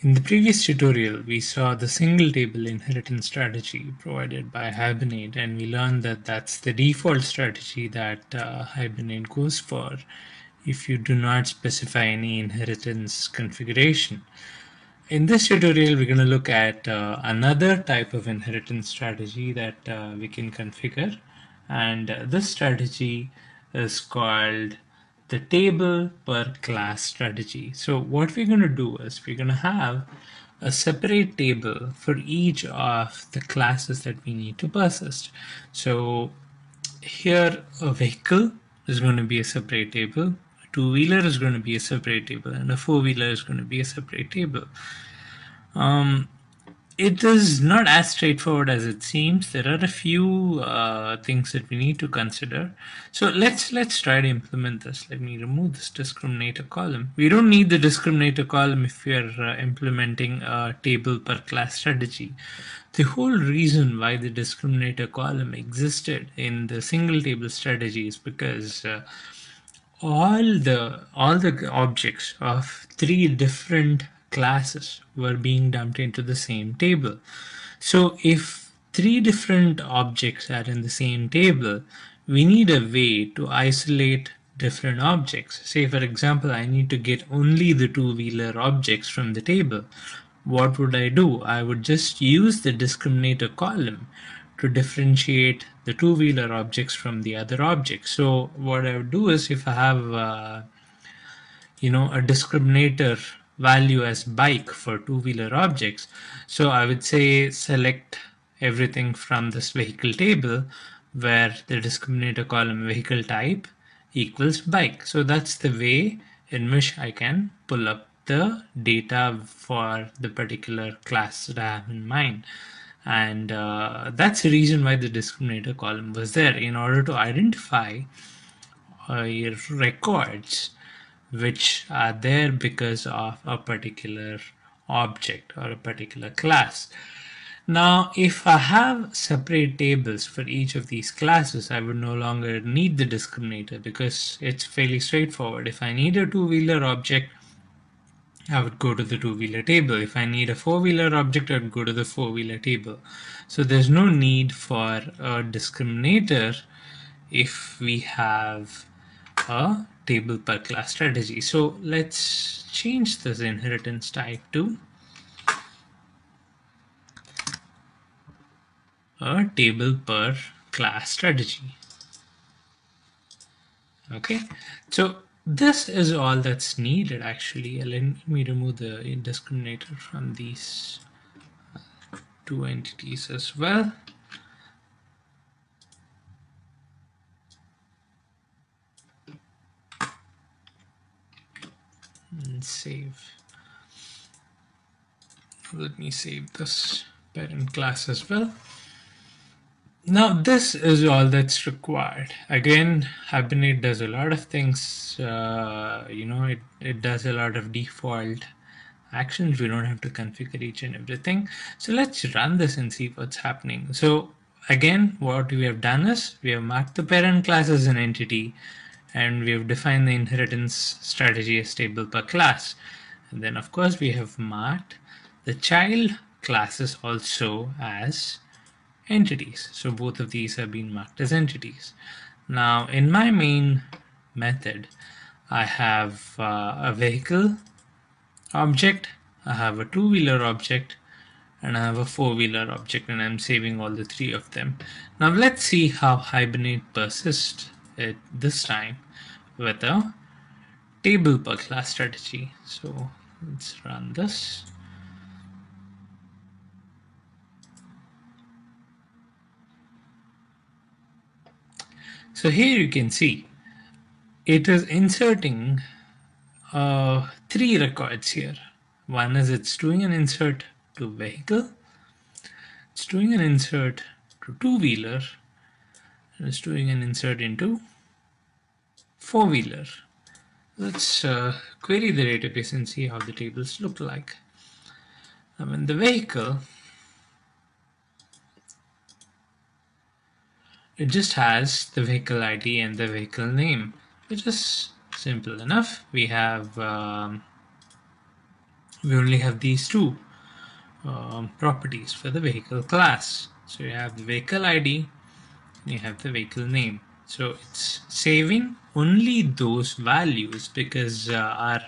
In the previous tutorial, we saw the single table inheritance strategy provided by Hibernate, and we learned that that's the default strategy that Hibernate goes for if you do not specify any inheritance configuration. In this tutorial, we're going to look at another type of inheritance strategy that we can configure, and this strategy is called the table per class strategy. So what we're going to do is we're going to have a separate table for each of the classes that we need to persist. So here a vehicle is going to be a separate table, a two-wheeler is going to be a separate table, and a four-wheeler is going to be a separate table. It is not as straightforward as it seems. There are a few things that we need to consider. So let's try to implement this. Let me remove this discriminator column. We don't need the discriminator column if we are implementing a table per class strategy. The whole reason why the discriminator column existed in the single table strategy is because all the objects of three different classes were being dumped into the same table. So if three different objects are in the same table, we need a way to isolate different objects. Say for example, I need to get only the two-wheeler objects from the table. What would I do? I would just use the discriminator column to differentiate the two-wheeler objects from the other objects. So what I would do is if I have a discriminator value as bike for two-wheeler objects, so I would say select everything from this vehicle table where the discriminator column vehicle type equals bike. So that's the way in which I can pull up the data for the particular class that I have in mind. And that's the reason why the discriminator column was there, in order to identify records which are there because of a particular object or a particular class. Now, if I have separate tables for each of these classes, I would no longer need the discriminator because it's fairly straightforward. If I need a two-wheeler object, I would go to the two-wheeler table. If I need a four-wheeler object, I would go to the four-wheeler table. So there's no need for a discriminator if we have a table per class strategy. So let's change this inheritance type to a table per class strategy. Okay, so this is all that's needed actually. Let me remove the discriminator from these two entities as well. And save. Let me save this parent class as well. Now this is all that's required. Again, Hibernate does a lot of things. It does a lot of default actions. We don't have to configure each and everything. So let's run this and see what's happening. So again, what we have done is we have marked the parent class as an entity, and we have defined the inheritance strategy as table per class. And then of course we have marked the child classes also as entities. So both of these have been marked as entities. Now in my main method, I have a vehicle object, I have a two-wheeler object, and I have a four-wheeler object, and I'm saving all the three of them. Now let's see how Hibernate persists it this time with a table per class strategy. So let's run this. So here you can see it is inserting three records here. One is it's doing an insert to vehicle, it's doing an insert to two-wheeler, and it's doing an insert into four-wheeler. Let's query the database and see how the tables look like. Now in the vehicle, it just has the vehicle ID and the vehicle name, which is simple enough. We have we only have these two properties for the vehicle class. So you have the vehicle ID, you have the vehicle name. So it's saving only those values because our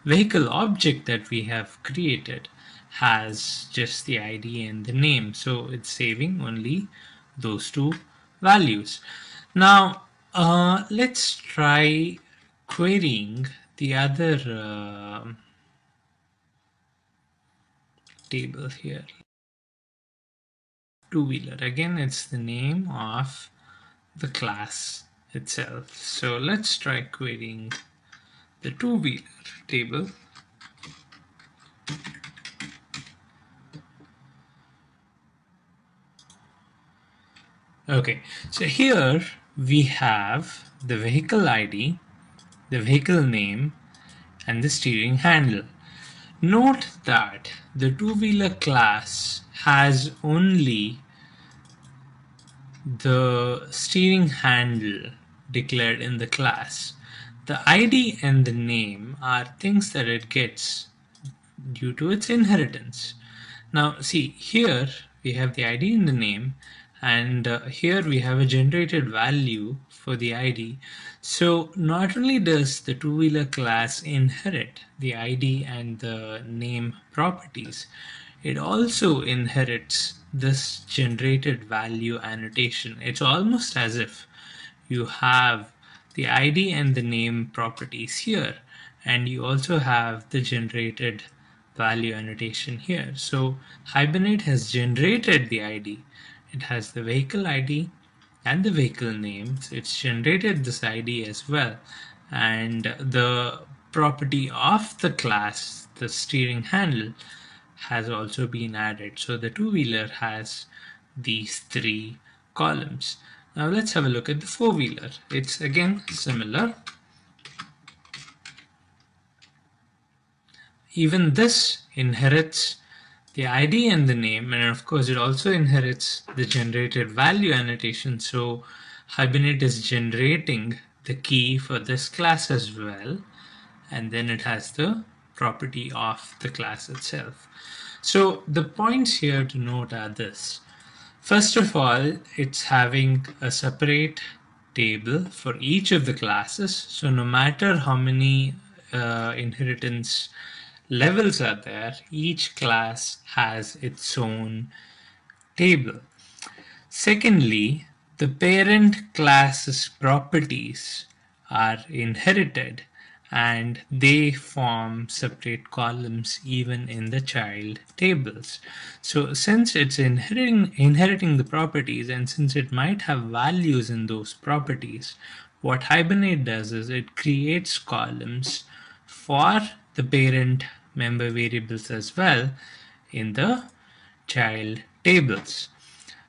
vehicle object that we have created has just the ID and the name. So it's saving only those two values. Now let's try querying the other table here. Two-wheeler. Again, it's the name of the class itself. So let's try querying the two-wheeler table. Okay, so here we have the vehicle ID, the vehicle name, and the steering handle. Note that the two-wheeler class has only the steering handle declared in the class. The ID and the name are things that it gets due to its inheritance. Now see, here we have the ID and the name, and here we have a generated value for the ID. So not only does the two-wheeler class inherit the ID and the name properties, it also inherits this generated value annotation. It's almost as if you have the ID and the name properties here, and you also have the generated value annotation here. So Hibernate has generated the ID. It has the vehicle ID and the vehicle name. So it's generated this ID as well. And the property of the class, the steering handle, has also been added. So the two-wheeler has these three columns. Now let's have a look at the four-wheeler. It's again similar. Even this inherits the ID and the name, and of course it also inherits the generated value annotation. So Hibernate is generating the key for this class as well, and then it has the property of the class itself. So the points here to note are this. First of all, it's having a separate table for each of the classes. So no matter how many inheritance levels are there, each class has its own table. Secondly, the parent class's properties are inherited and they form separate columns even in the child tables. So since it's inheriting the properties, and since it might have values in those properties, what Hibernate does is it creates columns for the parent member variables as well in the child tables.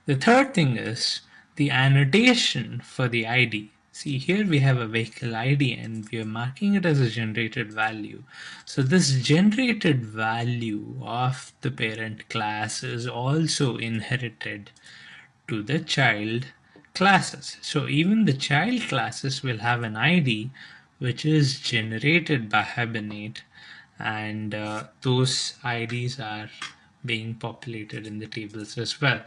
The third thing is the annotation for the ID. See, here we have a vehicle ID and we are marking it as a generated value. So this generated value of the parent class is also inherited to the child classes. So even the child classes will have an ID which is generated by Hibernate, and those IDs are being populated in the tables as well.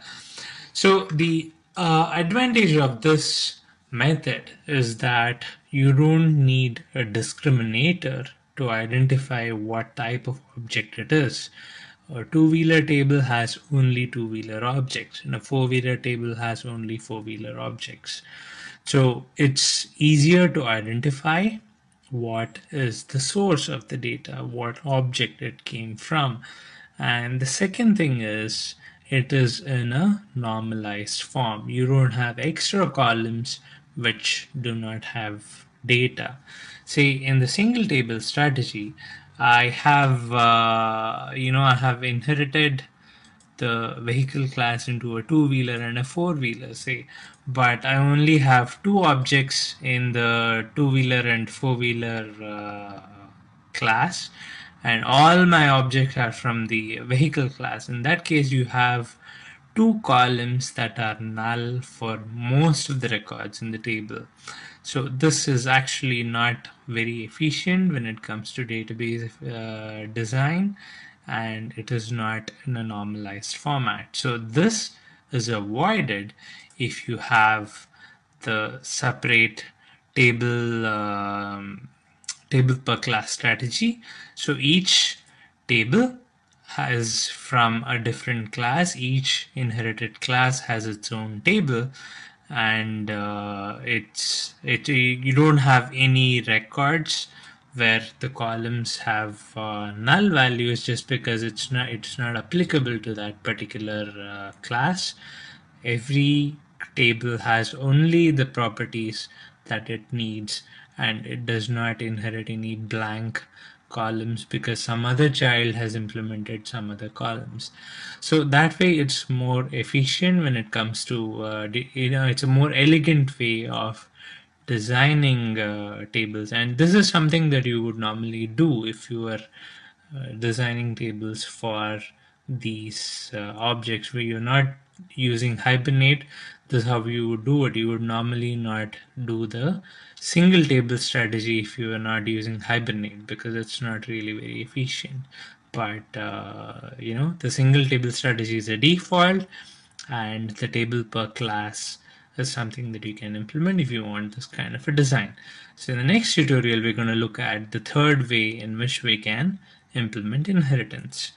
So the advantage of this method is that you don't need a discriminator to identify what type of object it is. A two-wheeler table has only two-wheeler objects, and a four-wheeler table has only four-wheeler objects. So it's easier to identify what is the source of the data, what object it came from. And the second thing is it is in a normalized form. You don't have extra columns which do not have data. Say in the single table strategy, I have I have inherited the vehicle class into a two-wheeler and a four-wheeler, say, but I only have two objects in the two-wheeler and four-wheeler class, and all my objects are from the vehicle class. In that case, you have two columns that are null for most of the records in the table. So this is actually not very efficient when it comes to database design, and it is not in a normalized format. So this is avoided if you have the separate table table per class strategy. So each table has from a different class. Each inherited class has its own table, and you don't have any records where the columns have null values just because it's not applicable to that particular class. Every table has only the properties that it needs, and it does not inherit any blank columns because some other child has implemented some other columns. So that way it's more efficient when it comes to it's a more elegant way of designing tables, and this is something that you would normally do if you were designing tables for these objects where you're not using Hibernate. This is how you would do it. You would normally not do the single table strategy if you are not using Hibernate because it's not really very efficient. But the single table strategy is a default, and the table per class is something that you can implement if you want this kind of a design. So in the next tutorial, we're going to look at the third way in which we can implement inheritance.